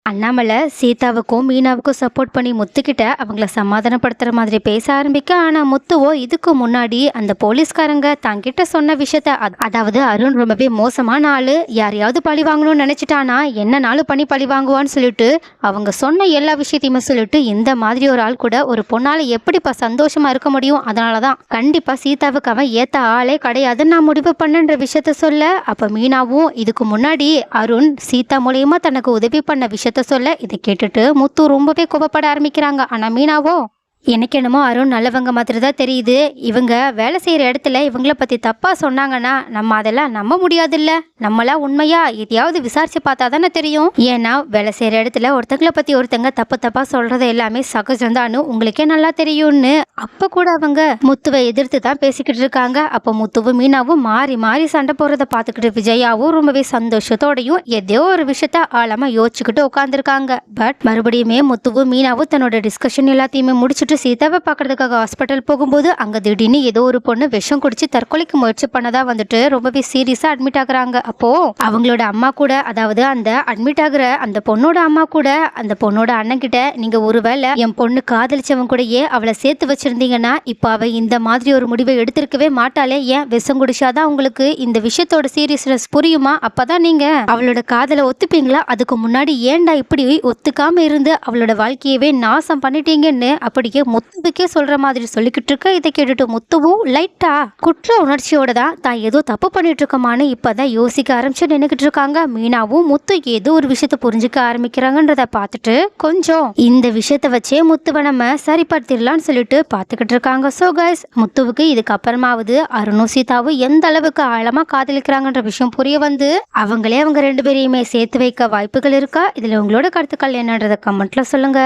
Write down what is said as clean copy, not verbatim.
Annamalai சீதாவுக்கும் மீனாவுக்கும் support பண்ணி முத்துக்கிட்ட அவங்கள சமாதானப்படுத்துற மாதிரி பேச ஆரம்பிக்க. ஆனா முத்துவோ இதுக்கு முன்னாடி அந்த போலீஸ்காரங்க தங்கிட்ட சொன்ன விஷயத்த அதாவது அருண் ரொம்பவே மோசமான ஆளு, யாரையாவது பழி வாங்கணும்னு நினைச்சிட்டானா என்னனாலும் பண்ணி பழி வாங்குவான்னு சொல்லிட்டு அவங்க சொன்ன எல்லா விஷயத்தையுமே சொல்லிட்டு இந்த மாதிரி ஒரு ஆள் கூட ஒரு பொண்ணால எப்படிப்பா சந்தோஷமா இருக்க முடியும், அதனாலதான் கண்டிப்பா சீதாவுக்கு அவன் ஏத்த ஆளே கிடையாதுன்னு நான் முடிவு பண்ணன்ற விஷயத்த சொல்ல. அப்ப மீனாவும் இதுக்கு முன்னாடி அருண் சீதா மூலியமா தனக்கு உதவி பண்ண விஷயத்த சொல்ல இதை கேட்டுட்டு முத்து ரொம்பவே கோபப்பட ஆரம்பிக்கிறாங்க. ஆனா மீனாவோ எனக்கு என்னமோ அருண் நல்லவங்க மாதிரி தான் தெரியுது, இவங்க வேலை செய்யற இடத்துல இவங்கள பத்தி தப்பா சொன்னாங்கன்னா நம்ம அதெல்லாம் நம்ப முடியாதுல்ல, நம்மளா உண்மையா எதையாவது விசாரிச்சு பார்த்தா தானே தெரியும். ஏன்னா வேலை செய்யற இடத்துல ஒருத்தங்களை பத்தி ஒருத்தங்க தப்பு தப்பா சொல்றது எல்லாமே சகஜம்தான்னு உங்களுக்கே நல்லா தெரியும்னு அப்ப கூட அவங்க முத்துவை எதிர்த்து தான் பேசிக்கிட்டு இருக்காங்க. அப்ப முத்துவும் மீனாவும் மாறி மாறி சண்டை போறதை பார்த்துக்கிட்டு விஜயாவும் ரொம்பவே சந்தோஷத்தோடையும் ஏதோ ஒரு விஷயத்த ஆழமா யோசிச்சுக்கிட்டு உட்காந்துருக்காங்க. பட் மறுபடியுமே முத்துவும் மீனாவும் தன்னோட டிஸ்கஷன் எல்லாத்தையுமே முடிச்சுட்டு சீதாவை பார்க்கறதுக்காக ஹாஸ்பிட்டல் போகும்போது அங்க திடீர்னு ஏதோ ஒரு பொண்ணு விஷம் குடிச்சு தற்கொலைக்கு முயற்சி பண்ணதா வந்துட்டு ரொம்பவே சீரியஸா அட்மிட் ஆகுறாங்க. அப்போ அவங்களோட அம்மா கூட, அதாவது அந்த அட்மிட் ஆகுற அந்த பொண்ணோட அம்மா கூட அந்த பொண்ணோட அண்ணன் கிட்ட, நீங்க ஒருவேளை என் பொண்ணு காதலிச்சவன் கூடயே அவளை சேர்த்து வச்சிருந்தீங்கன்னா இப்ப அவ இந்த மாதிரி ஒரு முடிவை எடுத்திருக்கவே மாட்டாளே, ஏன் விஷம் குடிச்சாதான் உங்களுக்கு இந்த விஷயத்தோட சீரியஸ்னஸ் புரியுமா, அப்பதான் நீங்க அவளோட காதலை ஒத்துப்பீங்களா, அதுக்கு முன்னாடி ஏன்டா இப்படி ஒத்துக்காம இருந்து அவளோட வாழ்க்கையவே நாசம் பண்ணிட்டீங்கன்னு அப்படியே முத்துவுக்கே சொல்ற மாதிரி சொல்லிக்கிட்டு இருக்க. இதை கேட்டுட்டு முத்துவும் லைட்டா குற்ற உணர்ச்சியோட தான் ஏதோ தப்பு பண்ணிட்டு இருக்கமான்னு இப்பதான் யோசிக்க ஆரம்பிச்சு நின்னுக்கிட்டு இருக்காங்க. மீனாவும் முத்து ஏதோ ஒரு விஷயத்த புரிஞ்சுக்க ஆரம்பிக்கிறாங்கன்றத பார்த்துட்டு கொஞ்சம் இந்த விஷயத்த வச்சே முத்துவை நம்ம சரிப்படுத்திடலாம்னு சொல்லிட்டு பார்த்துக்கிட்டு இருக்காங்க. ஸோ கைஸ், முத்துவுக்கு இதுக்கப்புறமாவது அருணும் சீதாவும் எந்த அளவுக்கு ஆழமா காதலிக்கிறாங்கன்ற விஷயம் புரிய வந்து அவங்களே அவங்க ரெண்டு பேரையுமே சேர்த்து வைக்க வாய்ப்புகள் இருக்கா? இதுல உங்களோட கருத்துக்கள் என்னன்றத கமெண்ட்ல சொல்லுங்க.